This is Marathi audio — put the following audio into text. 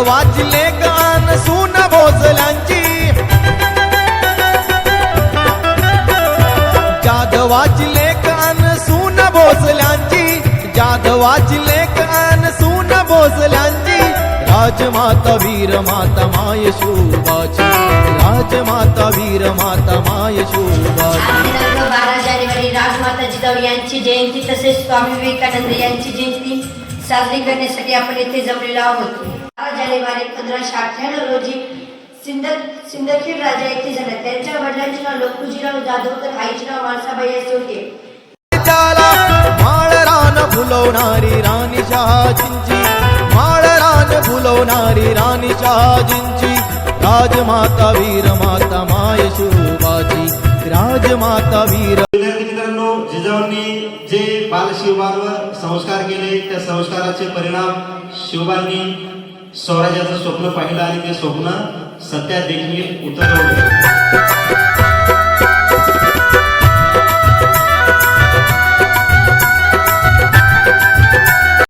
जाधवाची गान सून भोसल्यांची, जाधवाची गान सून भोसल्यांची, जाधवाची गान सून भोसल्यांची, राजमाता वीर माता माय शोभाची, राजमाता वीर माता माय शोभाची. 12 जानेवारी राजमाता जिजाऊ यांची जयंती तसेच स्वामी विवेकानंद यांची जयंती साजरी करण्यासाठी आपण येथे जमलेलो आहोत. 12 जानेवारी 1598 रोजी सिंदखेड राजा येथे झाला. त्यांच्या वडिलांचे नाव लखुजीराव जाधव तर आईचे नाव माळसाबाई असे होते. माळ रान फुलवणारी राणी शहाजींची, माळ रान फुलवणारी राणी शहाजींची, राजमाता वीर माता माय शोभाची, राजमाता वीर. मित्रांनो, जिजाऊंनी जे बालशिवबांवर संस्कार केले त्या संस्काराचे परिणाम शिवबांनी स्वराज्याचं स्वप्न पाहिलं आणि ते स्वप्न सत्यात देखील उतरवलं.